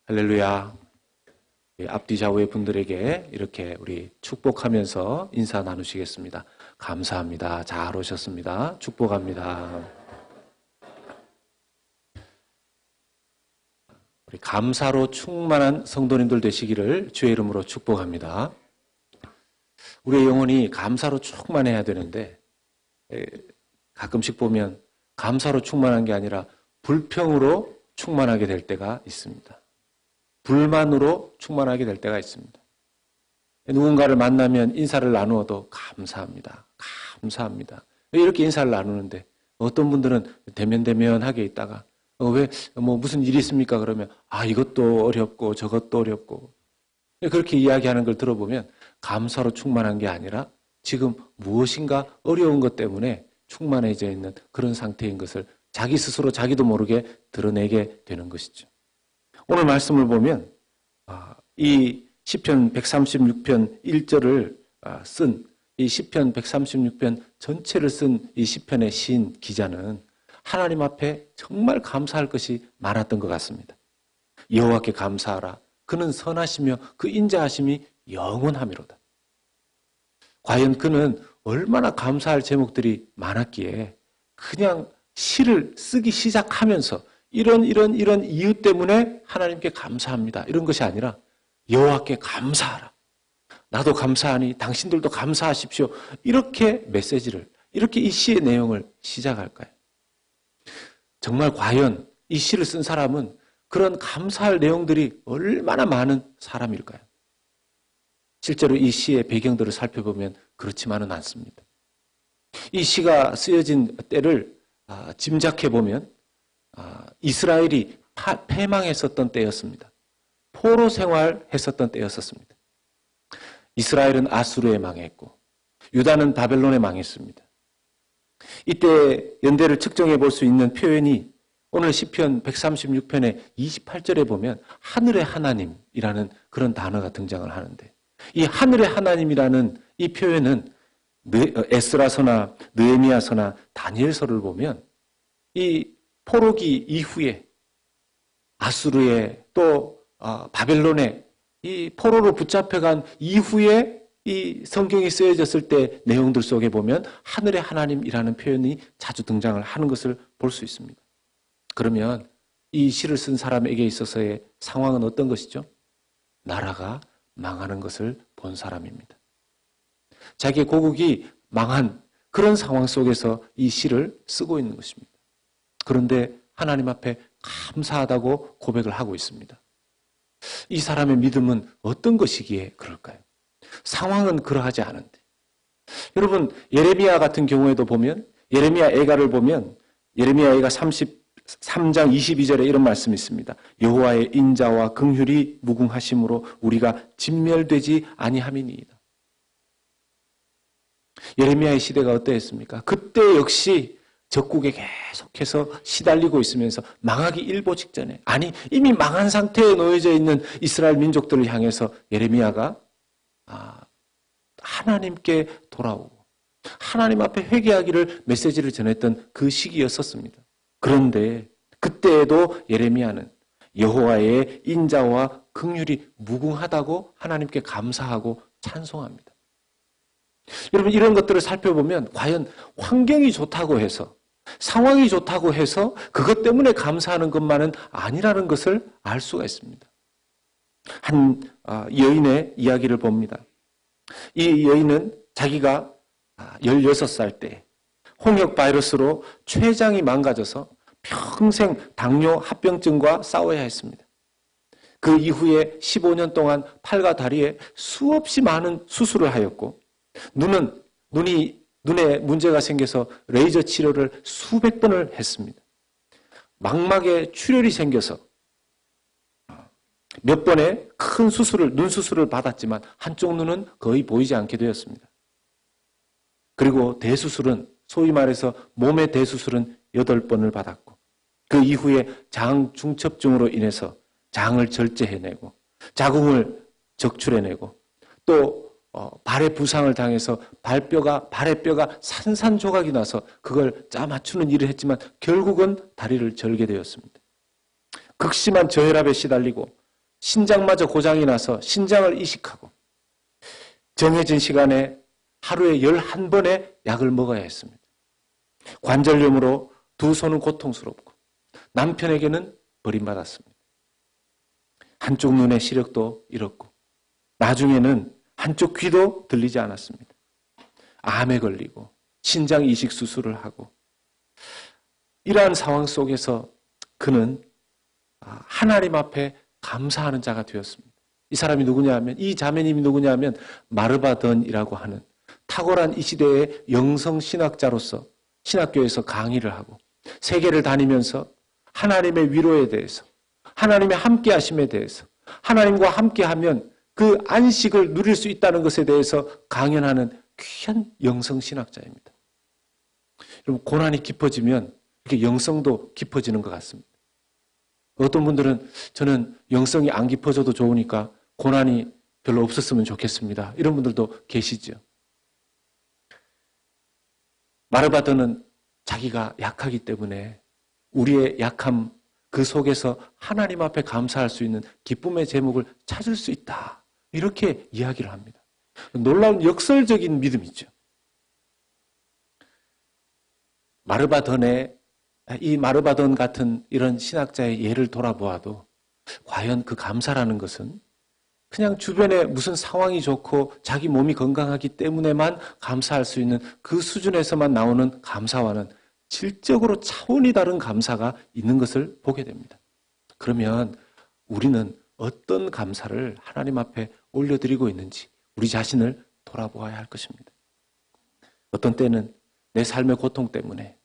할렐루야. 앞뒤 좌우의 분들에게 이렇게 우리 축복하면서 인사 나누시겠습니다. 감사합니다. 잘 오셨습니다. 축복합니다. 우리 감사로 충만한 성도님들 되시기를 주의 이름으로 축복합니다. 우리의 영혼이 감사로 충만해야 되는데 가끔씩 보면 감사로 충만한 게 아니라 불평으로 충만하게 될 때가 있습니다. 불만으로 충만하게 될 때가 있습니다. 누군가를 만나면 인사를 나누어도 감사합니다. 감사합니다. 이렇게 인사를 나누는데 어떤 분들은 대면대면하게 있다가 왜 무슨 일이 있습니까? 그러면 이것도 어렵고 저것도 어렵고 그렇게 이야기하는 걸 들어보면 감사로 충만한 게 아니라 지금 무엇인가 어려운 것 때문에 충만해져 있는 그런 상태인 것을 자기 스스로 자기도 모르게 드러내게 되는 것이죠. 오늘 말씀을 보면 이 시편 136편 1절을 쓴 이 시편 136편 전체를 쓴 이 시편의 시인 기자는 하나님 앞에 정말 감사할 것이 많았던 것 같습니다. 여호와께 감사하라. 그는 선하시며 그 인자하심이 영원하미로다. 과연 그는 얼마나 감사할 제목들이 많았기에 그냥 시를 쓰기 시작하면서 이런 이유 때문에 하나님께 감사합니다. 이런 것이 아니라 여호와께 감사하라. 나도 감사하니 당신들도 감사하십시오. 이렇게 메시지를, 이렇게 이 시의 내용을 시작할까요? 정말 과연 이 시를 쓴 사람은 그런 감사할 내용들이 얼마나 많은 사람일까요? 실제로 이 시의 배경들을 살펴보면 그렇지만은 않습니다. 이 시가 쓰여진 때를 짐작해보면 이스라엘이 패망했었던 때였습니다. 포로 생활했었던 때였었습니다. 이스라엘은 아수르에 망했고 유다는 바벨론에 망했습니다. 이때 연대를 측정해 볼 수 있는 표현이 오늘 시편 136편의 28절에 보면 하늘의 하나님이라는 그런 단어가 등장을 하는데 이 하늘의 하나님이라는 이 표현은 에스라서나 느헤미야서나 다니엘서를 보면 이 포로기 이후에 아수르에 또 바벨론에 이 포로로 붙잡혀간 이후에 이 성경이 쓰여졌을 때 내용들 속에 보면 하늘의 하나님이라는 표현이 자주 등장을 하는 것을 볼 수 있습니다. 그러면 이 시를 쓴 사람에게 있어서의 상황은 어떤 것이죠? 나라가 망하는 것을 본 사람입니다. 자기의 고국이 망한 그런 상황 속에서 이 시를 쓰고 있는 것입니다. 그런데 하나님 앞에 감사하다고 고백을 하고 있습니다. 이 사람의 믿음은 어떤 것이기에 그럴까요? 상황은 그러하지 않은데. 여러분, 예레미야 같은 경우에도 보면 예레미야 애가를 보면 예레미야 애가 33장 22절에 이런 말씀이 있습니다. 여호와의 인자와 긍휼이 무궁하심으로 우리가 진멸되지 아니함이니이다. 예레미야의 시대가 어떠했습니까? 그때 역시 적국에 계속해서 시달리고 있으면서 망하기 일보 직전에 이미 망한 상태에 놓여져 있는 이스라엘 민족들을 향해서 예레미야가 하나님께 돌아오고 하나님 앞에 회개하기를 메시지를 전했던 그 시기였었습니다. 그런데 그때에도 예레미야는 여호와의 인자와 긍휼이 무궁하다고 하나님께 감사하고 찬송합니다. 여러분, 이런 것들을 살펴보면 과연 환경이 좋다고 해서 상황이 좋다고 해서 그것 때문에 감사하는 것만은 아니라는 것을 알 수가 있습니다. 한 여인의 이야기를 봅니다. 이 여인은 자기가 16살 때 홍역 바이러스로 췌장이 망가져서 평생 당뇨 합병증과 싸워야 했습니다. 그 이후에 15년 동안 팔과 다리에 수없이 많은 수술을 하였고 눈에 문제가 생겨서 레이저 치료를 수백 번을 했습니다. 망막에 출혈이 생겨서 몇 번의 큰 눈 수술을 받았지만 한쪽 눈은 거의 보이지 않게 되었습니다. 그리고 대수술은 소위 말해서 몸의 대수술은 8번을 받았고 그 이후에 장 중첩증으로 인해서 장을 절제해내고 자궁을 적출해내고 또 발에 부상을 당해서 발의 뼈가 산산조각이 나서 그걸 짜맞추는 일을 했지만 결국은 다리를 절게 되었습니다. 극심한 저혈압에 시달리고 신장마저 고장이 나서 신장을 이식하고 정해진 시간에 하루에 11번의 약을 먹어야 했습니다. 관절염으로 두 손은 고통스럽고 남편에게는 버림받았습니다. 한쪽 눈의 시력도 잃었고 나중에는 한쪽 귀도 들리지 않았습니다. 암에 걸리고 신장 이식 수술을 하고 이러한 상황 속에서 그는 하나님 앞에 감사하는 자가 되었습니다. 이 사람이 누구냐 하면, 이 자매님이 누구냐 하면 마르바던이라고 하는 탁월한 이 시대의 영성신학자로서 신학교에서 강의를 하고 세계를 다니면서 하나님의 위로에 대해서, 하나님의 함께하심에 대해서, 하나님과 함께하면 그 안식을 누릴 수 있다는 것에 대해서 강연하는 귀한 영성신학자입니다. 여러분, 고난이 깊어지면 이렇게 영성도 깊어지는 것 같습니다. 어떤 분들은 저는 영성이 안 깊어져도 좋으니까 고난이 별로 없었으면 좋겠습니다. 이런 분들도 계시죠. 마르바드는 자기가 약하기 때문에 우리의 약함 그 속에서 하나님 앞에 감사할 수 있는 기쁨의 제목을 찾을 수 있다. 이렇게 이야기를 합니다. 놀라운 역설적인 믿음이죠. 이 마르바던 같은 이런 신학자의 예를 돌아보아도 과연 그 감사라는 것은 그냥 주변에 무슨 상황이 좋고 자기 몸이 건강하기 때문에만 감사할 수 있는 그 수준에서만 나오는 감사와는 질적으로 차원이 다른 감사가 있는 것을 보게 됩니다. 그러면 우리는 어떤 감사를 하나님 앞에 올려드리고 있는지 우리 자신을 돌아보아야 할 것입니다. 어떤 때는 내 삶의 고통 때문에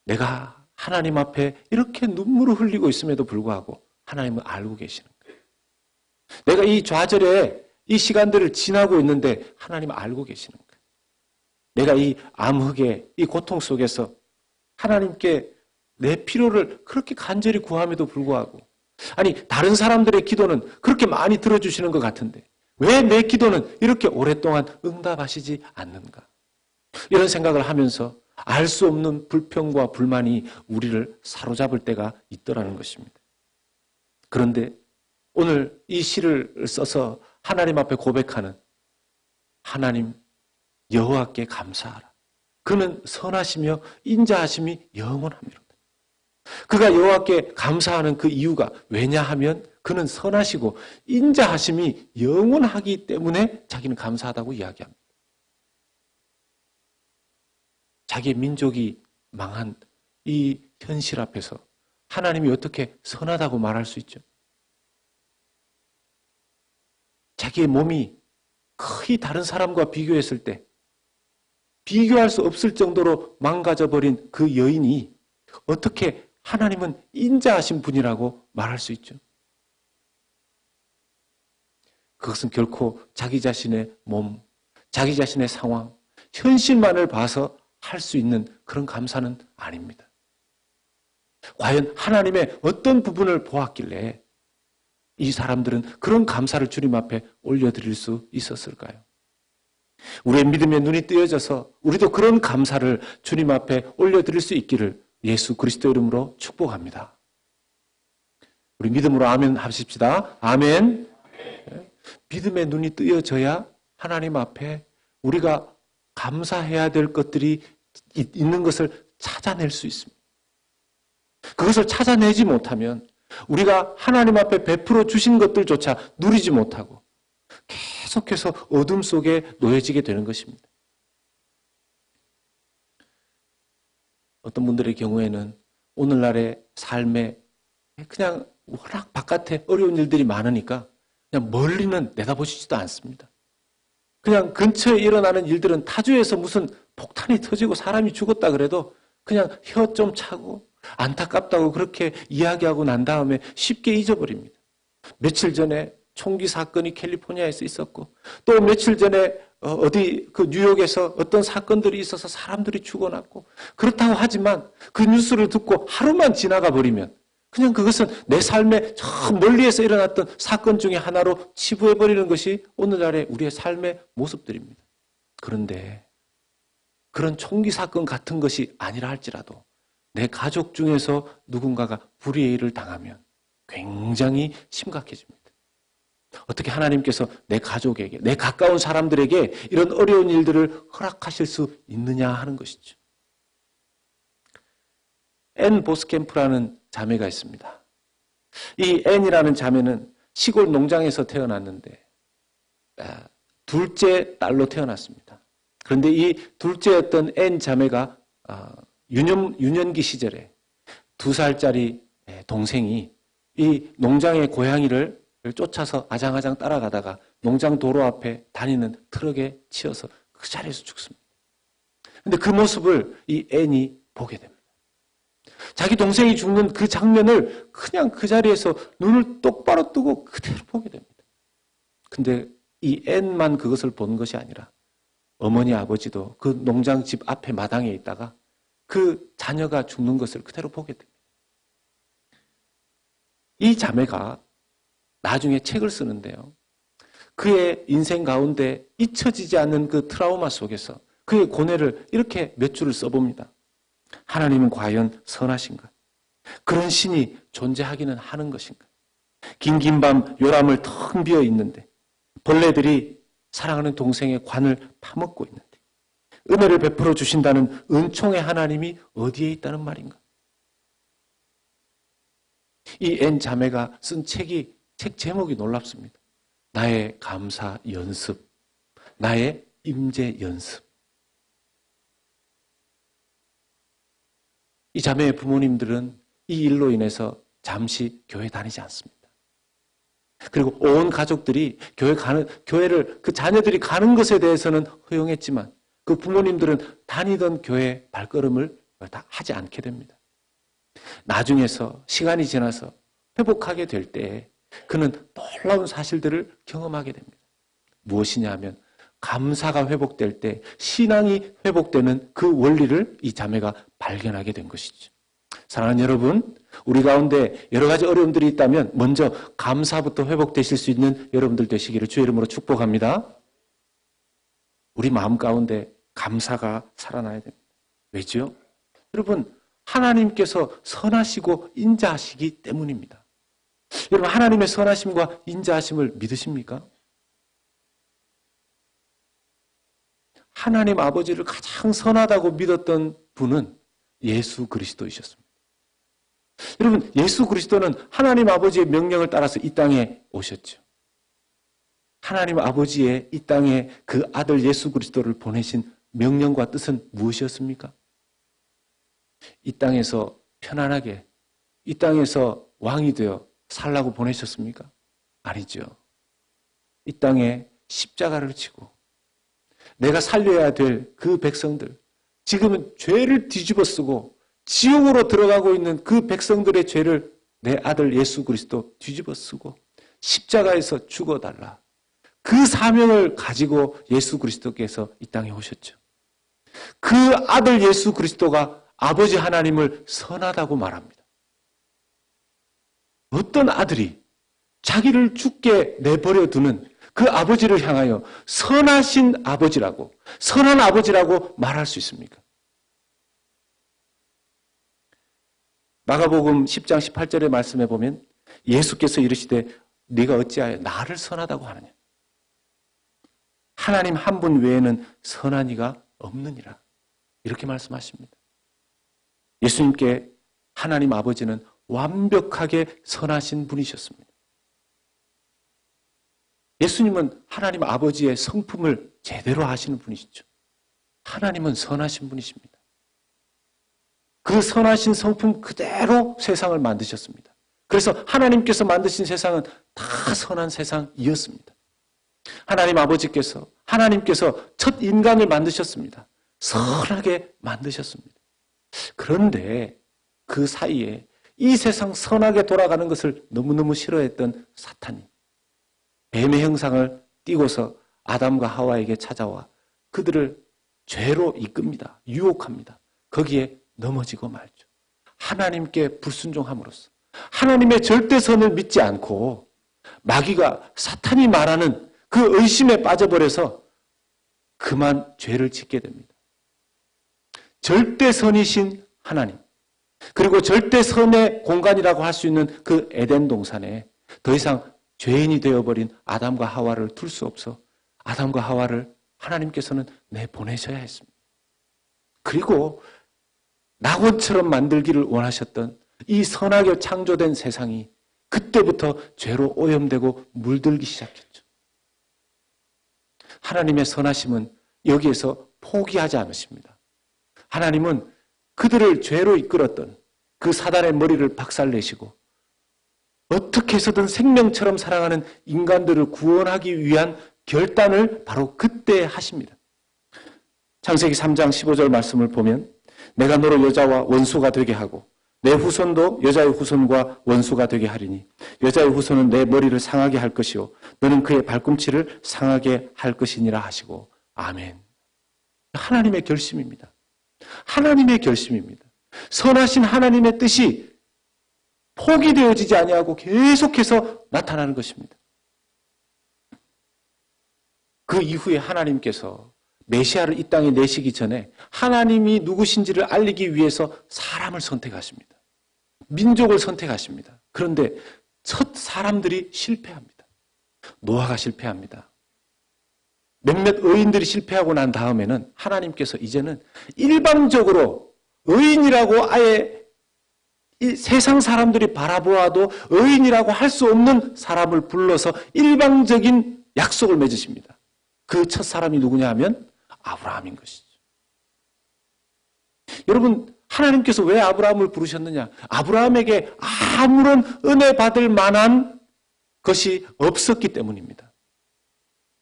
내가 하나님 앞에 이렇게 눈물을 흘리고 있음에도 불구하고 하나님은 알고 계시는 거예요. 내가 이 좌절에 이 시간들을 지나고 있는데 하나님은 알고 계시는 거예요. 내가 이 암흑의 이 고통 속에서 하나님께 내 필요를 그렇게 간절히 구함에도 불구하고 아니 다른 사람들의 기도는 그렇게 많이 들어주시는 것 같은데 왜 내 기도는 이렇게 오랫동안 응답하시지 않는가? 이런 생각을 하면서 알 수 없는 불평과 불만이 우리를 사로잡을 때가 있더라는 것입니다. 그런데 오늘 이 시를 써서 하나님 앞에 고백하는 하나님 여호와께 감사하라. 그는 선하시며 인자하심이 영원합니다. 그가 여호와께 감사하는 그 이유가 왜냐하면 그는 선하시고 인자하심이 영원하기 때문에 자기는 감사하다고 이야기합니다. 자기의 민족이 망한 이 현실 앞에서 하나님이 어떻게 선하다고 말할 수 있죠? 자기의 몸이 거의 다른 사람과 비교했을 때 비교할 수 없을 정도로 망가져버린 그 여인이 어떻게 하나님은 인자하신 분이라고 말할 수 있죠? 그것은 결코 자기 자신의 몸, 자기 자신의 상황, 현실만을 봐서 할 수 있는 그런 감사는 아닙니다. 과연 하나님의 어떤 부분을 보았길래 이 사람들은 그런 감사를 주님 앞에 올려드릴 수 있었을까요? 우리의 믿음의 눈이 뜨여져서 우리도 그런 감사를 주님 앞에 올려드릴 수 있기를 예수 그리스도 이름으로 축복합니다. 우리 믿음으로 아멘 하십시다. 아멘. 믿음의 눈이 뜨여져야 하나님 앞에 우리가 감사해야 될 것들이 있는 것을 찾아낼 수 있습니다. 그것을 찾아내지 못하면 우리가 하나님 앞에 베풀어 주신 것들조차 누리지 못하고 계속해서 어둠 속에 놓여지게 되는 것입니다. 어떤 분들의 경우에는 오늘날의 삶에 그냥 워낙 바깥에 어려운 일들이 많으니까 그냥 멀리는 내다보시지도 않습니다. 그냥 근처에 일어나는 일들은 타주에서 무슨 폭탄이 터지고 사람이 죽었다 그래도 그냥 혀 좀 차고 안타깝다고 그렇게 이야기하고 난 다음에 쉽게 잊어버립니다. 며칠 전에 총기 사건이 캘리포니아에서 있었고 또 며칠 전에 어디 그 뉴욕에서 어떤 사건들이 있어서 사람들이 죽어났고 그렇다고 하지만 그 뉴스를 듣고 하루만 지나가 버리면 그냥 그것은 내 삶에 저 멀리에서 일어났던 사건 중에 하나로 치부해버리는 것이 오늘날의 우리의 삶의 모습들입니다. 그런데 그런 총기 사건 같은 것이 아니라 할지라도 내 가족 중에서 누군가가 불의의 일을 당하면 굉장히 심각해집니다. 어떻게 하나님께서 내 가족에게, 내 가까운 사람들에게 이런 어려운 일들을 허락하실 수 있느냐 하는 것이죠. 앤 보스캠프라는 자매가 있습니다. 이 앤이라는 자매는 시골 농장에서 태어났는데 둘째 딸로 태어났습니다. 그런데 이 둘째였던 앤 자매가 유년기 시절에 2살짜리 동생이 이 농장의 고양이를 쫓아서 아장아장 따라가다가 농장 도로 앞에 다니는 트럭에 치여서 그 자리에서 죽습니다. 그런데 그 모습을 이 앤이 보게 됩니다. 자기 동생이 죽는 그 장면을 그냥 그 자리에서 눈을 똑바로 뜨고 그대로 보게 됩니다. 근데 이 앤만 그것을 본 것이 아니라 어머니 아버지도 그 농장 집 앞에 마당에 있다가 그 자녀가 죽는 것을 그대로 보게 됩니다. 이 자매가 나중에 책을 쓰는데요. 그의 인생 가운데 잊혀지지 않는 그 트라우마 속에서 그의 고뇌를 이렇게 몇 줄을 써봅니다. 하나님은 과연 선하신가? 그런 신이 존재하기는 하는 것인가? 긴긴 밤 요람을 텅 비어 있는데 벌레들이 사랑하는 동생의 관을 파먹고 있는데 은혜를 베풀어 주신다는 은총의 하나님이 어디에 있다는 말인가? 이 앤 자매가 쓴 책 제목이 놀랍습니다. 나의 감사 연습, 나의 임재 연습. 이 자매의 부모님들은 이 일로 인해서 잠시 교회 다니지 않습니다. 그리고 온 가족들이 교회를 그 자녀들이 가는 것에 대해서는 허용했지만 그 부모님들은 다니던 교회 발걸음을 다 하지 않게 됩니다. 나중에서 시간이 지나서 회복하게 될 때에 그는 놀라운 사실들을 경험하게 됩니다. 무엇이냐 하면 감사가 회복될 때 신앙이 회복되는 그 원리를 이 자매가 발견하게 된 것이죠. 사랑하는 여러분, 우리 가운데 여러 가지 어려움들이 있다면 먼저 감사부터 회복되실 수 있는 여러분들 되시기를 주의 이름으로 축복합니다. 우리 마음 가운데 감사가 살아나야 됩니다. 왜죠? 여러분, 하나님께서 선하시고 인자하시기 때문입니다. 여러분, 하나님의 선하심과 인자하심을 믿으십니까? 하나님 아버지를 가장 선하다고 믿었던 분은 예수 그리스도이셨습니다. 여러분, 예수 그리스도는 하나님 아버지의 명령을 따라서 이 땅에 오셨죠. 하나님 아버지의 이 땅에 그 아들 예수 그리스도를 보내신 명령과 뜻은 무엇이었습니까? 이 땅에서 편안하게, 이 땅에서 왕이 되어 살라고 보내셨습니까? 아니죠. 이 땅에 십자가를 지고 내가 살려야 될 그 백성들, 지금은 죄를 뒤집어 쓰고 지옥으로 들어가고 있는 그 백성들의 죄를 내 아들 예수 그리스도 뒤집어 쓰고 십자가에서 죽어달라. 그 사명을 가지고 예수 그리스도께서 이 땅에 오셨죠. 그 아들 예수 그리스도가 아버지 하나님을 선하다고 말합니다. 어떤 아들이 자기를 죽게 내버려 두는 그 아버지를 향하여 선하신 아버지라고, 선한 아버지라고 말할 수 있습니까? 마가복음 10장 18절의 말씀에 보면 예수께서 이르시되 네가 어찌하여 나를 선하다고 하느냐? 하나님 한 분 외에는 선한 이가 없느니라. 이렇게 말씀하십니다. 예수님께 하나님 아버지는 완벽하게 선하신 분이셨습니다. 예수님은 하나님 아버지의 성품을 제대로 아시는 분이시죠. 하나님은 선하신 분이십니다. 그 선하신 성품 그대로 세상을 만드셨습니다. 그래서 하나님께서 만드신 세상은 다 선한 세상이었습니다. 하나님께서 첫 인간을 만드셨습니다. 선하게 만드셨습니다. 그런데 그 사이에 이 세상 선하게 돌아가는 것을 너무너무 싫어했던 사탄이 뱀의 형상을 띠고서 아담과 하와에게 찾아와 그들을 죄로 이끕니다. 유혹합니다. 거기에 넘어지고 말죠. 하나님께 불순종함으로써 하나님의 절대선을 믿지 않고 마귀가 사탄이 말하는 그 의심에 빠져버려서 그만 죄를 짓게 됩니다. 절대선이신 하나님, 그리고 절대 선의 공간이라고 할 수 있는 그 에덴 동산에 더 이상 죄인이 되어버린 아담과 하와를 둘 수 없어 아담과 하와를 하나님께서는 내보내셔야 했습니다. 그리고 낙원처럼 만들기를 원하셨던 이 선하게 창조된 세상이 그때부터 죄로 오염되고 물들기 시작했죠. 하나님의 선하심은 여기에서 포기하지 않으십니다. 하나님은 그들을 죄로 이끌었던 그 사단의 머리를 박살내시고 어떻게 해서든 생명처럼 사랑하는 인간들을 구원하기 위한 결단을 바로 그때 하십니다. 창세기 3장 15절 말씀을 보면 내가 너로 여자와 원수가 되게 하고 내 후손도 여자의 후손과 원수가 되게 하리니 여자의 후손은 내 머리를 상하게 할 것이요 너는 그의 발꿈치를 상하게 할 것이니라 하시고 아멘. 하나님의 결심입니다. 하나님의 결심입니다. 선하신 하나님의 뜻이 포기되어지지 아니하고 계속해서 나타나는 것입니다. 그 이후에 하나님께서 메시아를 이 땅에 내시기 전에 하나님이 누구신지를 알리기 위해서 사람을 선택하십니다. 민족을 선택하십니다. 그런데 첫 사람들이 실패합니다. 노아가 실패합니다. 몇몇 의인들이 실패하고 난 다음에는 하나님께서 이제는 일방적으로 의인이라고 아예 이 세상 사람들이 바라보아도 의인이라고 할 수 없는 사람을 불러서 일방적인 약속을 맺으십니다. 그 첫 사람이 누구냐 하면 아브라함인 것이죠. 여러분, 하나님께서 왜 아브라함을 부르셨느냐? 아브라함에게 아무런 은혜 받을 만한 것이 없었기 때문입니다.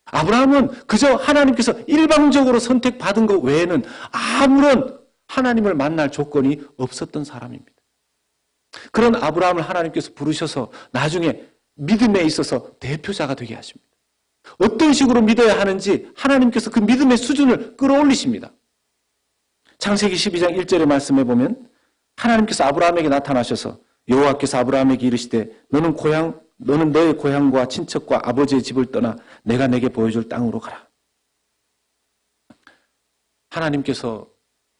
아브라함은 그저 하나님께서 일방적으로 선택받은 것 외에는 아무런 하나님을 만날 조건이 없었던 사람입니다. 그런 아브라함을 하나님께서 부르셔서 나중에 믿음에 있어서 대표자가 되게 하십니다. 어떤 식으로 믿어야 하는지 하나님께서 그 믿음의 수준을 끌어올리십니다. 창세기 12장 1절의 말씀에 보면 하나님께서 아브라함에게 나타나셔서 여호와께서 아브라함에게 이르시되 너는 너의 고향과 친척과 아버지의 집을 떠나 내가 내게 보여줄 땅으로 가라. 하나님께서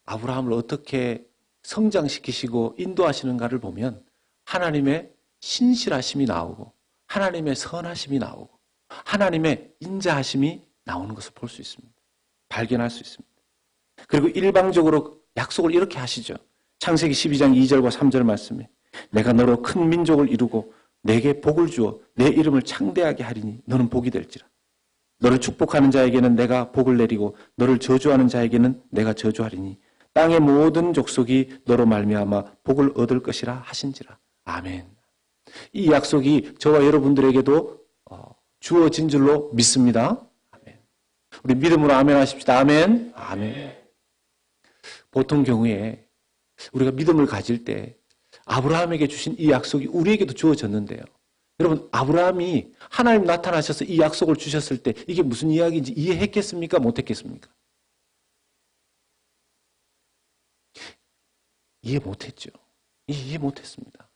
아브라함을 어떻게 성장시키시고 인도하시는가를 보면 하나님의 신실하심이 나오고 하나님의 선하심이 나오고 하나님의 인자하심이 나오는 것을 볼 수 있습니다. 발견할 수 있습니다. 그리고 일방적으로 약속을 이렇게 하시죠. 창세기 12장 2절과 3절 말씀에 내가 너로 큰 민족을 이루고 내게 복을 주어 내 이름을 창대하게 하리니 너는 복이 될지라. 너를 축복하는 자에게는 내가 복을 내리고 너를 저주하는 자에게는 내가 저주하리니 땅의 모든 족속이 너로 말미암아 복을 얻을 것이라 하신지라. 아멘. 이 약속이 저와 여러분들에게도 주어진 줄로 믿습니다. 아멘. 우리 믿음으로 아멘 하십시다. 아멘. 아멘. 보통 경우에 우리가 믿음을 가질 때 아브라함에게 주신 이 약속이 우리에게도 주어졌는데요. 여러분, 아브라함이 하나님 나타나셔서 이 약속을 주셨을 때 이게 무슨 이야기인지 이해했겠습니까? 못했겠습니까? 이해 못했죠. 이해 못했습니다.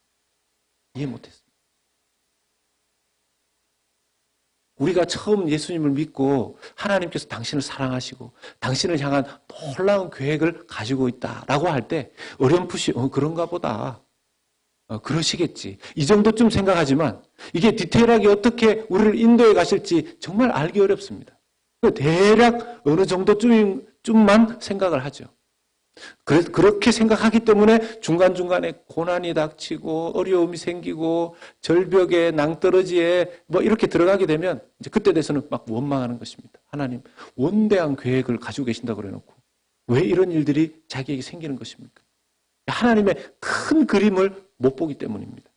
이해 못했습니다. 우리가 처음 예수님을 믿고 하나님께서 당신을 사랑하시고 당신을 향한 놀라운 계획을 가지고 있다라고 할 때 어렴풋이 그런가 보다. 그러시겠지. 이 정도쯤 생각하지만 이게 디테일하게 어떻게 우리를 인도해 가실지 정말 알기 어렵습니다. 대략 어느 정도쯤만 생각을 하죠. 그렇게 생각하기 때문에 중간중간에 고난이 닥치고 어려움이 생기고 절벽에 낭떠러지에 뭐 이렇게 들어가게 되면 이제 그때 돼서는 막 원망하는 것입니다. 하나님 원대한 계획을 가지고 계신다고 그래놓고 왜 이런 일들이 자기에게 생기는 것입니까? 하나님의 큰 그림을 못 보기 때문입니다.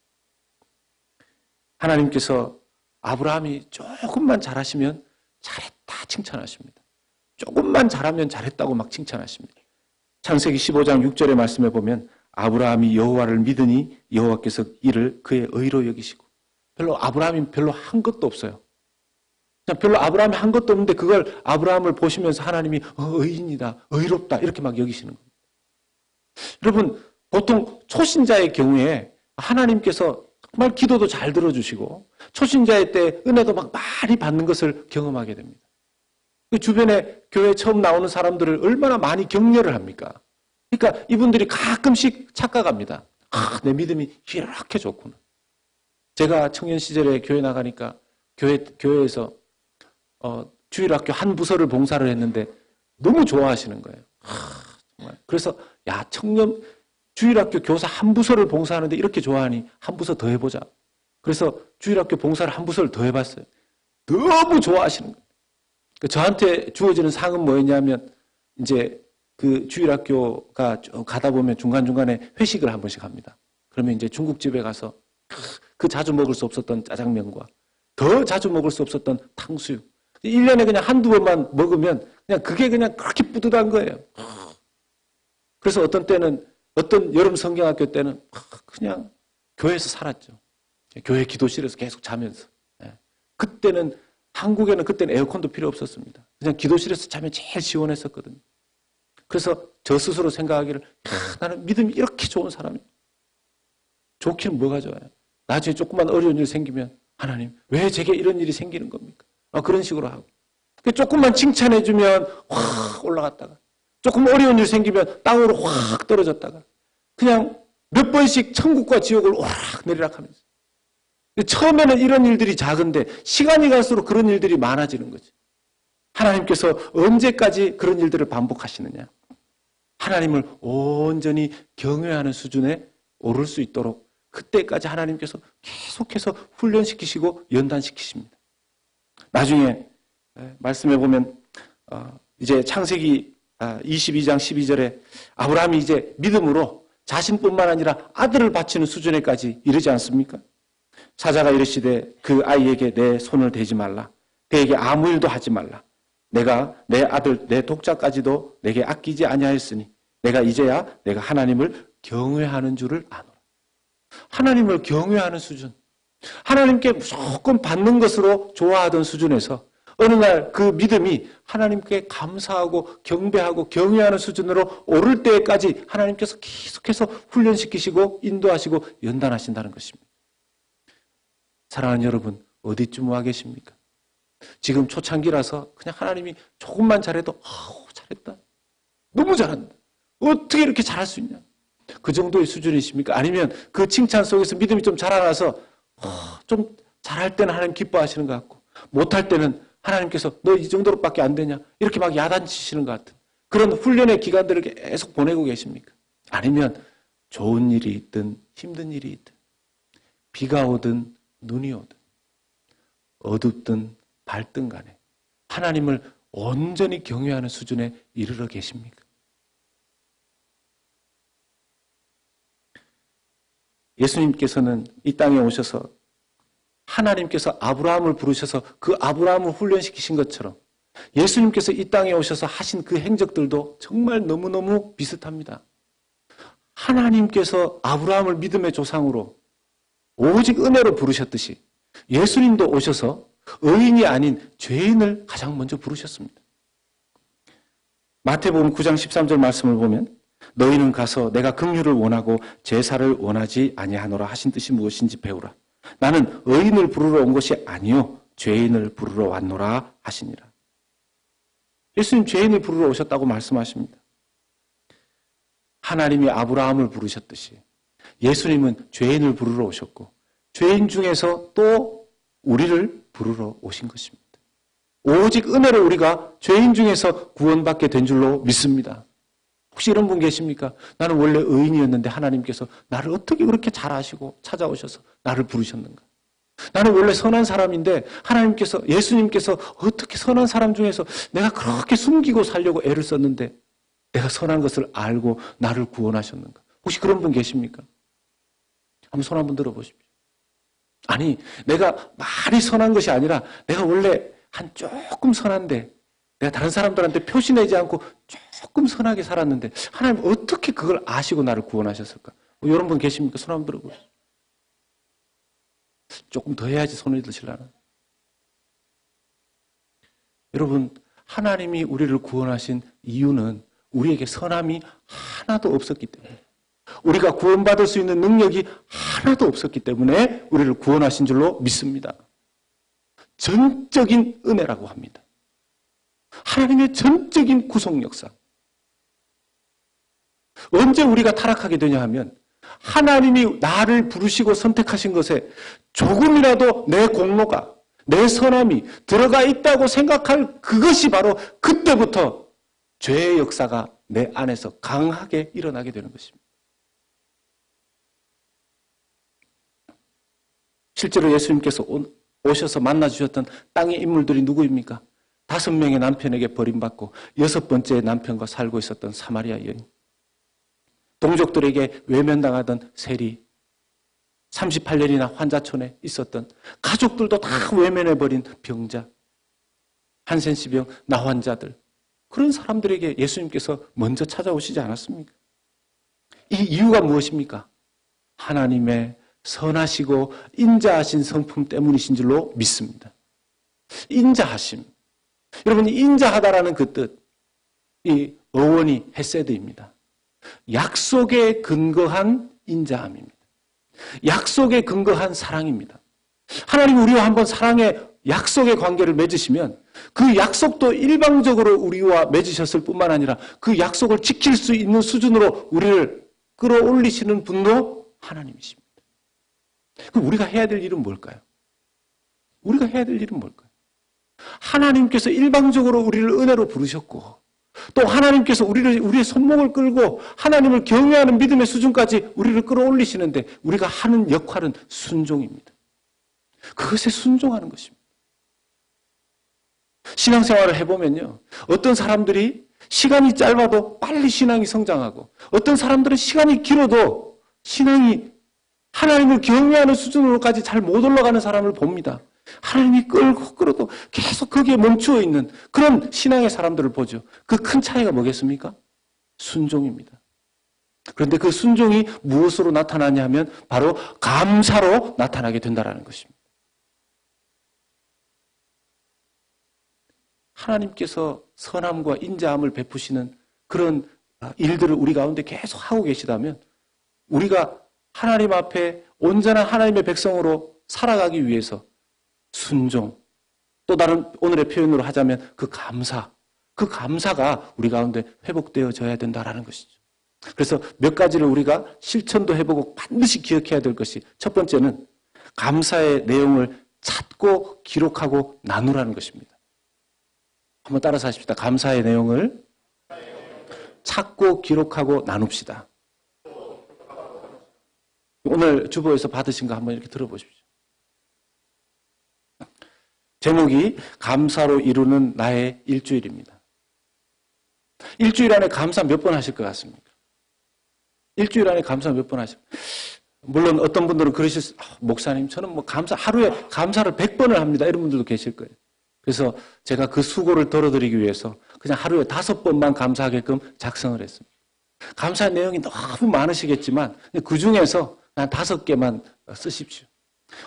하나님께서 아브라함이 조금만 잘하시면 잘했다 칭찬하십니다. 조금만 잘하면 잘했다고 막 칭찬하십니다. 창세기 15장 6절의 말씀에 보면 아브라함이 여호와를 믿으니 여호와께서 이를 그의 의로 여기시고 아브라함이 별로 한 것도 없어요. 별로 아브라함이 한 것도 없는데 그걸 아브라함을 보시면서 하나님이 의인이다, 의롭다 이렇게 막 여기시는 겁니다. 여러분, 보통 초신자의 경우에 하나님께서 정말 기도도 잘 들어주시고 초신자의 때 은혜도 막 많이 받는 것을 경험하게 됩니다. 주변에 교회 처음 나오는 사람들을 얼마나 많이 격려를 합니까? 그러니까 이분들이 가끔씩 착각합니다. 아, 내 믿음이 이렇게 좋구나. 제가 청년 시절에 교회 나가니까 교회에서 주일학교 한 부서를 봉사를 했는데 너무 좋아하시는 거예요. 정말. 그래서 야, 청년 주일학교 교사 한 부서를 봉사하는데 이렇게 좋아하니 한 부서 더 해보자. 그래서 주일학교 봉사를 한 부서를 더 해봤어요. 너무 좋아하시는 거예요. 저한테 주어지는 상은 뭐였냐면 이제 그 주일학교가 가다 보면 중간중간에 회식을 한 번씩 합니다. 그러면 이제 중국집에 가서 그 자주 먹을 수 없었던 짜장면과 더 자주 먹을 수 없었던 탕수육. 1년에 그냥 한두 번만 먹으면 그냥 그게 그냥 그렇게 뿌듯한 거예요. 그래서 어떤 때는 어떤 여름 성경학교 때는 그냥 교회에서 살았죠. 교회 기도실에서 계속 자면서. 그때는 한국에는 그때는 에어컨도 필요 없었습니다. 그냥 기도실에서 자면 제일 시원했었거든요. 그래서 저 스스로 생각하기를 나는 믿음이 이렇게 좋은 사람이야. 좋기는 뭐가 좋아요? 나중에 조금만 어려운 일 생기면 하나님 왜 제게 이런 일이 생기는 겁니까? 그런 식으로 하고 조금만 칭찬해주면 확 올라갔다가 조금 어려운 일 생기면 땅으로 확 떨어졌다가 그냥 몇 번씩 천국과 지옥을 오락 내리락 하면서 처음에는 이런 일들이 작은데 시간이 갈수록 그런 일들이 많아지는 거지. 하나님께서 언제까지 그런 일들을 반복하시느냐? 하나님을 온전히 경외하는 수준에 오를 수 있도록 그때까지 하나님께서 계속해서 훈련시키시고 연단시키십니다. 나중에 말씀해 보면 이제 창세기 22장 12절에 아브라함이 이제 믿음으로 자신뿐만 아니라 아들을 바치는 수준에까지 이르지 않습니까? 사자가 이르시되 그 아이에게 내 손을 대지 말라. 그에게 아무 일도 하지 말라. 내가 내 아들 내 독자까지도 내게 아끼지 아니하였으니 내가 이제야 내가 하나님을 경외하는 줄을 아노라. 하나님을 경외하는 수준. 하나님께 무조건 받는 것으로 좋아하던 수준에서 어느 날 그 믿음이 하나님께 감사하고 경배하고 경외하는 수준으로 오를 때까지 하나님께서 계속해서 훈련시키시고 인도하시고 연단하신다는 것입니다. 사랑하는 여러분, 어디쯤 와 계십니까? 지금 초창기라서 그냥 하나님이 조금만 잘해도 잘했다. 너무 잘한다. 어떻게 이렇게 잘할 수 있냐? 그 정도의 수준이십니까? 아니면 그 칭찬 속에서 믿음이 좀 자라나서 좀 잘할 때는 하나님 기뻐하시는 것 같고 못할 때는 하나님께서 너 이 정도로밖에 안 되냐? 이렇게 막 야단치시는 것 같은 그런 훈련의 기간들을 계속 보내고 계십니까? 아니면 좋은 일이 있든 힘든 일이 있든 비가 오든 눈이 오든 어둡든 밝든 간에 하나님을 온전히 경외하는 수준에 이르러 계십니까? 예수님께서는 이 땅에 오셔서 하나님께서 아브라함을 부르셔서 그 아브라함을 훈련시키신 것처럼 예수님께서 이 땅에 오셔서 하신 그 행적들도 정말 너무너무 비슷합니다. 하나님께서 아브라함을 믿음의 조상으로 오직 은혜로 부르셨듯이 예수님도 오셔서 의인이 아닌 죄인을 가장 먼저 부르셨습니다. 마태복음 9장 13절 말씀을 보면 너희는 가서 내가 긍휼을 원하고 제사를 원하지 아니하노라 하신 뜻이 무엇인지 배우라. 나는 의인을 부르러 온 것이 아니요 죄인을 부르러 왔노라 하시니라. 예수님 죄인을 부르러 오셨다고 말씀하십니다. 하나님이 아브라함을 부르셨듯이 예수님은 죄인을 부르러 오셨고 죄인 중에서 또 우리를 부르러 오신 것입니다. 오직 은혜로 우리가 죄인 중에서 구원받게 된 줄로 믿습니다. 혹시 이런 분 계십니까? 나는 원래 의인이었는데 하나님께서 나를 어떻게 그렇게 잘 아시고 찾아오셔서 나를 부르셨는가? 나는 원래 선한 사람인데 하나님께서 예수님께서 어떻게 선한 사람 중에서 내가 그렇게 숨기고 살려고 애를 썼는데 내가 선한 것을 알고 나를 구원하셨는가? 혹시 그런 분 계십니까? 한번 손 한번 들어보십시오. 아니, 내가 말이 선한 것이 아니라 내가 원래 한 조금 선한데 내가 다른 사람들한테 표시내지 않고 조금 선하게 살았는데 하나님 어떻게 그걸 아시고 나를 구원하셨을까? 이런 분 계십니까? 손 한번 들어보세요. 조금 더 해야지 손을 드시려나? 여러분, 하나님이 우리를 구원하신 이유는 우리에게 선함이 하나도 없었기 때문에 우리가 구원받을 수 있는 능력이 하나도 없었기 때문에 우리를 구원하신 줄로 믿습니다. 전적인 은혜라고 합니다. 하나님의 전적인 구속 역사. 언제 우리가 타락하게 되냐 하면 하나님이 나를 부르시고 선택하신 것에 조금이라도 내 공로가, 내 선함이 들어가 있다고 생각할 그것이 바로 그때부터 죄의 역사가 내 안에서 강하게 일어나게 되는 것입니다. 실제로 예수님께서 오셔서 만나주셨던 땅의 인물들이 누구입니까? 5명의 남편에게 버림받고 6번째 남편과 살고 있었던 사마리아 여인, 동족들에게 외면당하던 세리, 38년이나 환자촌에 있었던 가족들도 다 외면해버린 병자, 한센시병, 나환자들, 그런 사람들에게 예수님께서 먼저 찾아오시지 않았습니까? 이 이유가 무엇입니까? 하나님의 선하시고 인자하신 성품 때문이신 줄로 믿습니다. 인자하심. 여러분, 인자하다라는 그 뜻, 이 어원이 헤세드입니다. 약속에 근거한 인자함입니다. 약속에 근거한 사랑입니다. 하나님 우리와 한번 사랑의 약속의 관계를 맺으시면 그 약속도 일방적으로 우리와 맺으셨을 뿐만 아니라 그 약속을 지킬 수 있는 수준으로 우리를 끌어올리시는 분도 하나님이십니다. 그럼 우리가 해야 될 일은 뭘까요? 우리가 해야 될 일은 뭘까요? 하나님께서 일방적으로 우리를 은혜로 부르셨고 또 하나님께서 우리의 손목을 끌고 하나님을 경외하는 믿음의 수준까지 우리를 끌어올리시는데 우리가 하는 역할은 순종입니다. 그것에 순종하는 것입니다. 신앙생활을 해보면요, 어떤 사람들이 시간이 짧아도 빨리 신앙이 성장하고 어떤 사람들은 시간이 길어도 신앙이 하나님을 경외하는 수준으로까지 잘 못 올라가는 사람을 봅니다. 하나님이 끌고 끌어도 계속 거기에 멈추어 있는 그런 신앙의 사람들을 보죠. 그 큰 차이가 뭐겠습니까? 순종입니다. 그런데 그 순종이 무엇으로 나타나냐 하면 바로 감사로 나타나게 된다는 것입니다. 하나님께서 선함과 인자함을 베푸시는 그런 일들을 우리 가운데 계속 하고 계시다면 우리가 하나님 앞에 온전한 하나님의 백성으로 살아가기 위해서 순종, 또 다른 오늘의 표현으로 하자면 그 감사가 우리 가운데 회복되어져야 된다는 것이죠. 그래서 몇 가지를 우리가 실천도 해보고 반드시 기억해야 될 것이, 첫 번째는 감사의 내용을 찾고 기록하고 나누라는 것입니다. 한번 따라서 하십시다. 감사의 내용을 찾고 기록하고 나눕시다. 오늘 주보에서 받으신 거 한번 이렇게 들어보십시오. 제목이 감사로 이루는 나의 일주일입니다. 일주일 안에 감사 몇 번 하실 것 같습니까? 일주일 안에 감사 몇 번 하실? 물론 어떤 분들은 그러실 목사님 저는 뭐 하루에 감사를 100번을 합니다. 이런 분들도 계실 거예요. 그래서 제가 그 수고를 덜어드리기 위해서 그냥 하루에 5번만 감사하게끔 작성을 했습니다. 감사 내용이 너무 많으시겠지만 그 중에서 한 5개만 쓰십시오.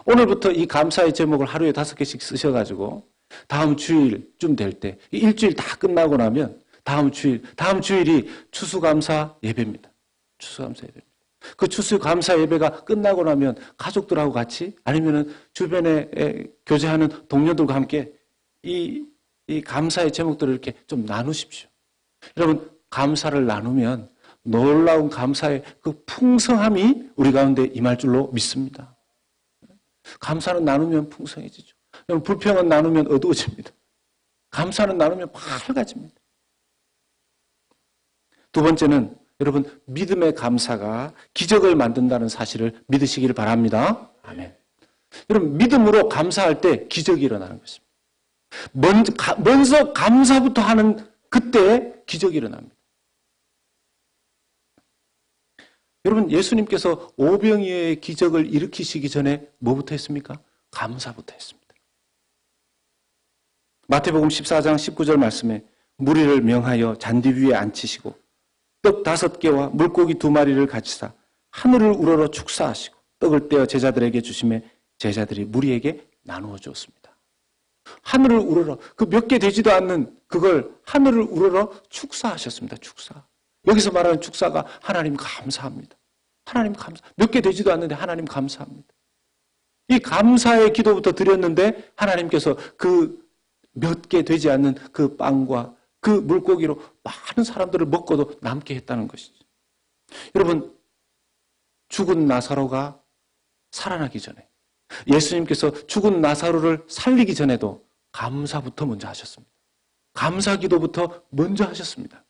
오늘부터 이 감사의 제목을 하루에 5개씩 쓰셔가지고 다음 주일쯤 될 때 일주일 다 끝나고 나면 다음 주일이 추수감사 예배입니다. 추수감사 예배입니다. 그 추수감사 예배가 끝나고 나면 가족들하고 같이 아니면은 주변에 교제하는 동료들과 함께 이 감사의 제목들을 이렇게 좀 나누십시오. 여러분, 감사를 나누면 놀라운 감사의 그 풍성함이 우리 가운데 임할 줄로 믿습니다. 감사는 나누면 풍성해지죠. 여러분, 불평은 나누면 어두워집니다. 감사는 나누면 밝아집니다. 두 번째는 여러분, 믿음의 감사가 기적을 만든다는 사실을 믿으시기를 바랍니다. 아멘. 여러분, 믿음으로 감사할 때 기적이 일어나는 것입니다. 먼저 감사부터 하는 그때 기적이 일어납니다. 여러분, 예수님께서 오병이어의 기적을 일으키시기 전에 뭐부터 했습니까? 감사부터 했습니다. 마태복음 14장 19절 말씀에 무리를 명하여 잔디 위에 앉히시고 떡 5개와 물고기 2마리를 가지사 하늘을 우러러 축사하시고 떡을 떼어 제자들에게 주심에 제자들이 무리에게 나누어 주었습니다. 하늘을 우러러, 그 몇 개 되지도 않는 그걸 하늘을 우러러 축사하셨습니다. 축사. 여기서 말하는 축사가 하나님 감사합니다. 하나님 감사. 몇 개 되지도 않는데 하나님 감사합니다. 이 감사의 기도부터 드렸는데 하나님께서 그 몇 개 되지 않는 그 빵과 그 물고기로 많은 사람들을 먹고도 남게 했다는 것이죠. 여러분, 죽은 나사로가 살아나기 전에, 예수님께서 죽은 나사로를 살리기 전에도 감사부터 먼저 하셨습니다. 감사 기도부터 먼저 하셨습니다.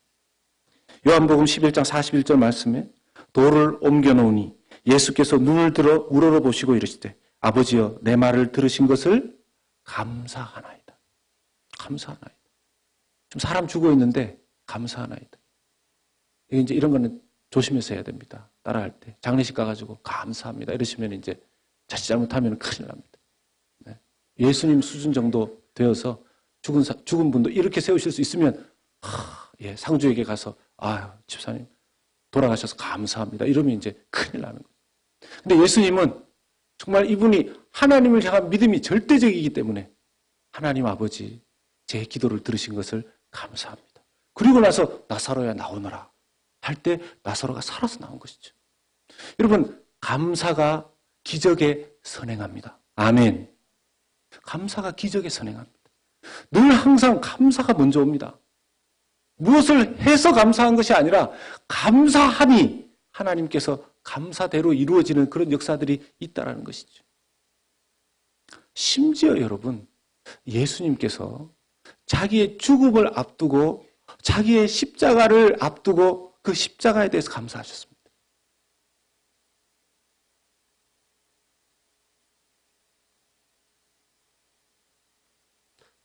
요한복음 11장 41절 말씀에 돌을 옮겨 놓으니 예수께서 눈을 들어 우러러 보시고 이르시되 아버지여 내 말을 들으신 것을 감사하나이다. 감사하나이다. 지금 사람 죽어 있는데 감사하나이다. 이제 이런 거는 조심해서 해야 됩니다. 따라할 때 장례식 가가지고 감사합니다 이러시면 이제 자칫 잘못하면 큰일 납니다. 네. 예수님 수준 정도 되어서 죽은 분도 이렇게 세우실 수 있으면 예, 상주에게 가서 집사님 돌아가셔서 감사합니다 이러면 이제 큰일 나는 거예요. 근데 예수님은 정말 이분이 하나님을 향한 믿음이 절대적이기 때문에 하나님 아버지 제 기도를 들으신 것을 감사합니다. 그리고 나서 나사로야 나오너라 할 때 나사로가 살아서 나온 것이죠. 여러분, 감사가 기적에 선행합니다. 아멘. 감사가 기적에 선행합니다. 늘 항상 감사가 먼저 옵니다. 무엇을 해서 감사한 것이 아니라 감사함이 하나님께서 감사대로 이루어지는 그런 역사들이 있다는 것이죠. 심지어 여러분, 예수님께서 자기의 죽음을 앞두고 자기의 십자가를 앞두고 그 십자가에 대해서 감사하셨습니다.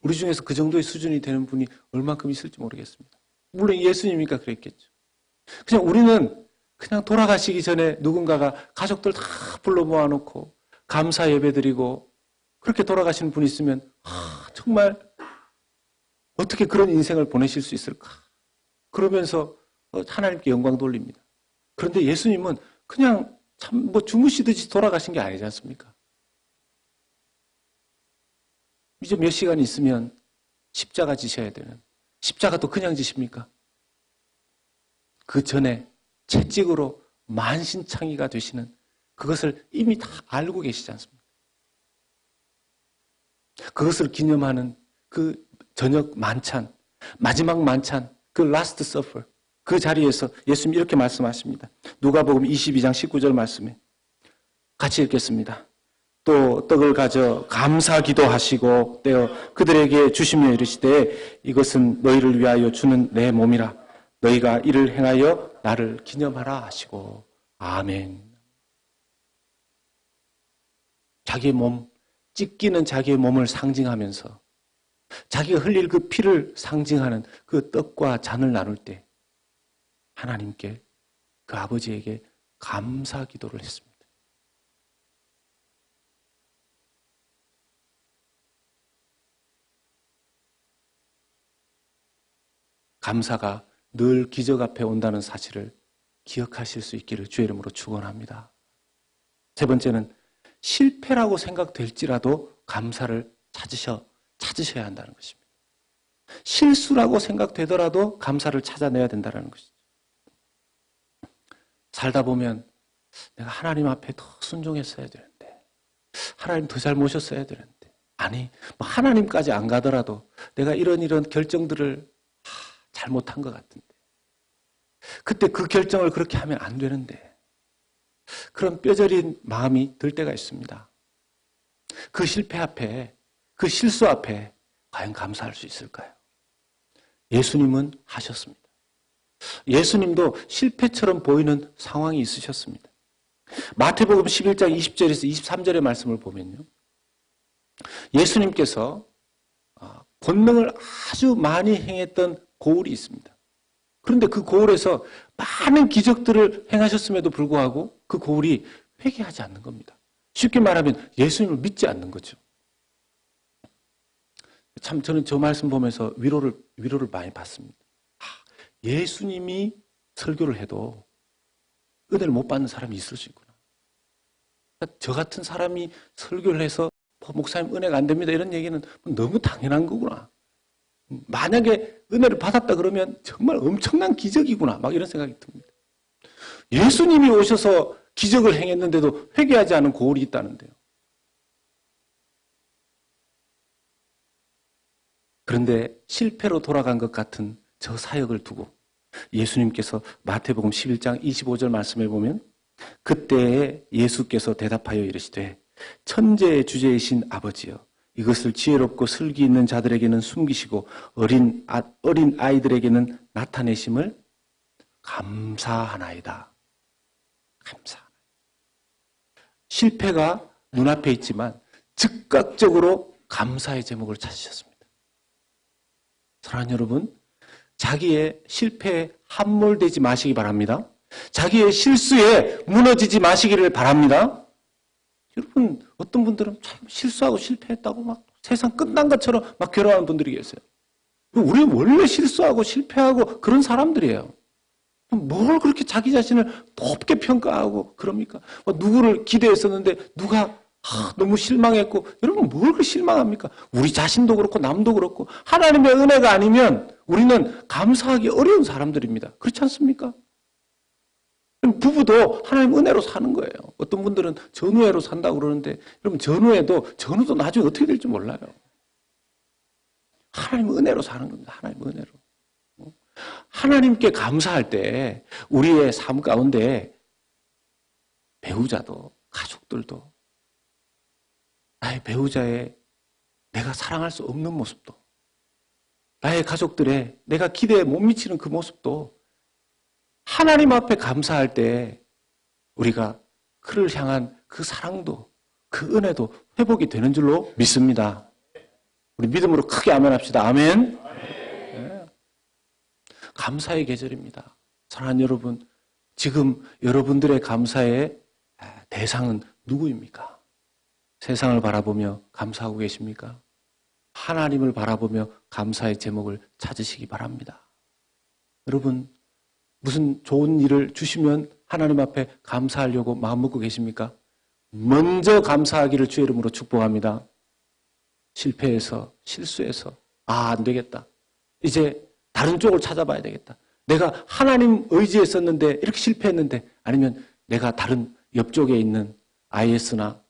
우리 중에서 그 정도의 수준이 되는 분이 얼만큼 있을지 모르겠습니다. 물론 예수님이니까 그랬겠죠. 그냥 우리는 그냥 돌아가시기 전에 누군가가 가족들 다 불러 모아놓고 감사 예배드리고 그렇게 돌아가시는 분이 있으면 정말 어떻게 그런 인생을 보내실 수 있을까? 그러면서 하나님께 영광 돌립니다. 그런데 예수님은 그냥 참 주무시듯이 돌아가신 게 아니지 않습니까? 이제 몇 시간 있으면 십자가 지셔야 되는, 십자가도 그냥 지십니까? 그 전에 채찍으로 만신창이가 되시는 그것을 이미 다 알고 계시지 않습니까? 그것을 기념하는 그 저녁 만찬, 마지막 만찬, 그 라스트 서퍼, 그 자리에서 예수님이 이렇게 말씀하십니다. 누가복음 22장 19절 말씀에 같이 읽겠습니다. 또 떡을 가져 감사 기도하시고 떼어 그들에게 주시며 이르시되 이것은 너희를 위하여 주는 내 몸이라 너희가 이를 행하여 나를 기념하라 하시고 아멘. 자기의 몸, 찢기는 자기의 몸을 상징하면서 자기가 흘릴 그 피를 상징하는 그 떡과 잔을 나눌 때 하나님께 그 아버지에게 감사 기도를 했습니다. 감사가 늘 기적 앞에 온다는 사실을 기억하실 수 있기를 주의 이름으로 축원합니다. 세 번째는 실패라고 생각될지라도 감사를 찾으셔야 한다는 것입니다. 실수라고 생각되더라도 감사를 찾아내야 된다는 것이죠. 살다 보면 내가 하나님 앞에 더 순종했어야 되는데 하나님 더 잘 모셨어야 되는데 아니 하나님까지 안 가더라도 내가 이런 결정들을 잘못한 것 같은데 그때 그 결정을 그렇게 하면 안 되는데 그런 뼈저린 마음이 들 때가 있습니다. 그 실패 앞에 그 실수 앞에 과연 감사할 수 있을까요? 예수님은 하셨습니다. 예수님도 실패처럼 보이는 상황이 있으셨습니다. 마태복음 11장 20절에서 23절의 말씀을 보면요. 예수님께서 권능을 아주 많이 행했던 고을이 있습니다. 그런데 그 고을에서 많은 기적들을 행하셨음에도 불구하고 그 고을이 회개하지 않는 겁니다. 쉽게 말하면 예수님을 믿지 않는 거죠. 참 저는 저 말씀 보면서 위로를 많이 받습니다. 예수님이 설교를 해도 은혜를 못 받는 사람이 있을 수 있구나. 저 같은 사람이 설교를 해서 목사님 은혜가 안 됩니다 이런 얘기는 너무 당연한 거구나. 만약에 은혜를 받았다 그러면 정말 엄청난 기적이구나 막 이런 생각이 듭니다. 예수님이 오셔서 기적을 행했는데도 회개하지 않은 고을이 있다는데요. 그런데 실패로 돌아간 것 같은 저 사역을 두고 예수님께서 마태복음 11장 25절 말씀에 보면 그때 예수께서 대답하여 이르시되 천재의 주제이신 아버지여 이것을 지혜롭고 슬기 있는 자들에게는 숨기시고 어린 아이들에게는 나타내심을 감사하나이다. 감사하나이다. 실패가 눈앞에 있지만 즉각적으로 감사의 제목을 찾으셨습니다. 사랑하는 여러분, 자기의 실패에 함몰되지 마시기 바랍니다. 자기의 실수에 무너지지 마시기를 바랍니다. 여러분, 어떤 분들은 참 실수하고 실패했다고 막 세상 끝난 것처럼 막 괴로워하는 분들이 계세요. 우리는 원래 실수하고 실패하고 그런 사람들이에요. 뭘 그렇게 자기 자신을 높게 평가하고 그럽니까? 누구를 기대했었는데 누가 너무 실망했고, 여러분 뭘 그렇게 실망합니까? 우리 자신도 그렇고 남도 그렇고 하나님의 은혜가 아니면 우리는 감사하기 어려운 사람들입니다. 그렇지 않습니까? 부부도 하나님 은혜로 사는 거예요. 어떤 분들은 전우회로 산다고 그러는데 여러분 전우도 나중에 어떻게 될지 몰라요. 하나님 은혜로 사는 겁니다. 하나님 은혜로. 하나님께 감사할 때 우리의 삶 가운데 배우자도 가족들도 나의 배우자의 내가 사랑할 수 없는 모습도 나의 가족들의 내가 기대에 못 미치는 그 모습도 하나님 앞에 감사할 때 우리가 그를 향한 그 사랑도 그 은혜도 회복이 되는 줄로 믿습니다. 우리 믿음으로 크게 아멘 합시다. 아멘. 네. 감사의 계절입니다. 사랑하는 여러분, 지금 여러분들의 감사의 대상은 누구입니까? 세상을 바라보며 감사하고 계십니까? 하나님을 바라보며 감사의 제목을 찾으시기 바랍니다. 여러분, 무슨 좋은 일을 주시면 하나님 앞에 감사하려고 마음먹고 계십니까? 먼저 감사하기를 주의 이름으로 축복합니다. 실패해서 실수해서 안 되겠다. 이제 다른 쪽을 찾아봐야 되겠다. 내가 하나님 의지했었는데 이렇게 실패했는데 아니면 내가 다른 옆쪽에 있는 IS나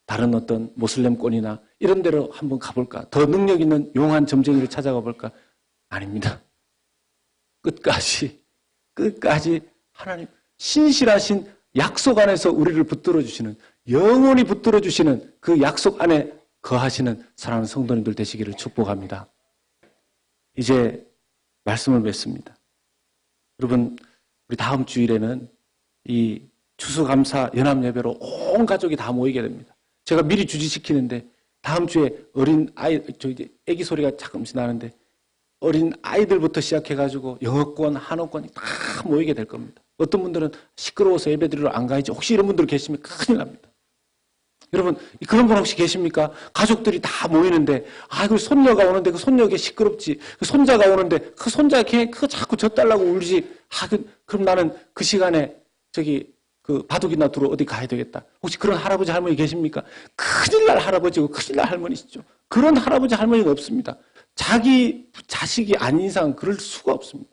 다른 어떤 모슬렘권이나 이런 데로 한번 가볼까? 더 능력 있는 용한 점쟁이를 찾아가 볼까? 아닙니다. 끝까지 하나님 신실하신 약속 안에서 우리를 붙들어 주시는 영원히 붙들어 주시는 그 약속 안에 거하시는 사랑하는 성도님들 되시기를 축복합니다. 이제 말씀을 맺습니다. 여러분, 우리 다음 주일에는 이 추수감사 연합예배로 온 가족이 다 모이게 됩니다. 제가 미리 주지시키는데 다음 주에 어린 아이, 이제 애기 소리가 조금씩 나는데 어린 아이들부터 시작해가지고 영어권, 한어권이 다 모이게 될 겁니다. 어떤 분들은 시끄러워서 예배드리러 안 가야지 혹시 이런 분들 계시면 큰일 납니다. 여러분, 그런 분 혹시 계십니까? 가족들이 다 모이는데, 그 손녀가 오는데 그 손녀가 시끄럽지. 그 손자가 오는데 그 손자 그거 자꾸 젖달라고 울지. 그럼 나는 그 시간에 그 바둑이나 두러 어디 가야 되겠다. 혹시 그런 할아버지 할머니 계십니까? 큰일 날 할아버지고 큰일 날 할머니시죠. 그런 할아버지 할머니는 없습니다. 자기 자식이 아닌 이상 그럴 수가 없습니다.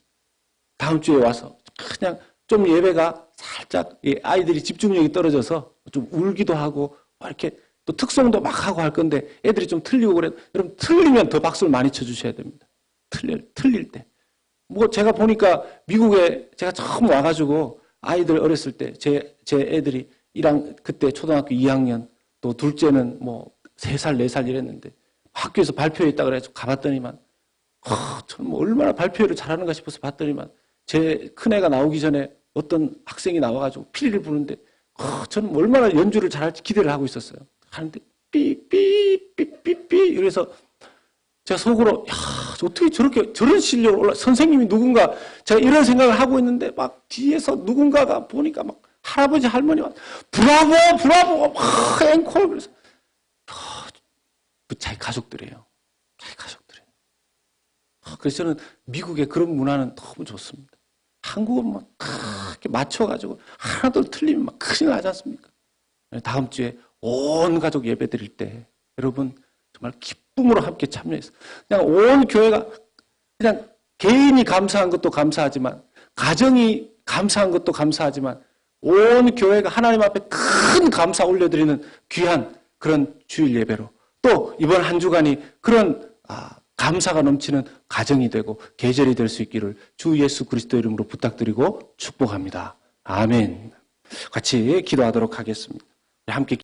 다음 주에 와서 그냥 좀 예배가 살짝 아이들이 집중력이 떨어져서 좀 울기도 하고 이렇게 또 특송도 막 하고 할 건데 애들이 좀 틀리고 그래. 여러분 틀리면 더 박수를 많이 쳐주셔야 됩니다. 틀릴 때. 제가 보니까 미국에 제가 처음 와가지고 아이들 어렸을 때 제 애들이 그때 초등학교 2학년 또 둘째는 3살, 4살 이랬는데 학교에서 발표회 있다 그래서 가봤더니만 저는 얼마나 발표를 잘하는가 싶어서 봤더니만 제 큰애가 나오기 전에 어떤 학생이 나와가지고 피리를 부는데 저는 얼마나 연주를 잘할지 기대를 하고 있었어요. 하는데 삐삐삐삐삐 이래서 제가 속으로 어떻게 저런 실력을 선생님이 누군가 제가 이런 생각을 하고 있는데 막 뒤에서 누군가가 보니까 막 할아버지 할머니가 브라보 막 앵콜 그래서 자기 가족들이에요. 그래서 저는 미국의 그런 문화는 너무 좋습니다. 한국은 막 이렇게 맞춰가지고 하나도 틀리면 막 큰일 나지 않습니까? 다음 주에 온 가족 예배 드릴 때 여러분 정말 기쁨으로 함께 참여해서 그냥 온 교회가 그냥 개인이 감사한 것도 감사하지만 가정이 감사한 것도 감사하지만 온 교회가 하나님 앞에 큰 감사 올려드리는 귀한 그런 주일 예배로 또 이번 한 주간이 그런 감사가 넘치는 가정이 되고 계절이 될 수 있기를 주 예수 그리스도 이름으로 부탁드리고 축복합니다. 아멘. 같이 기도하도록 하겠습니다. 함께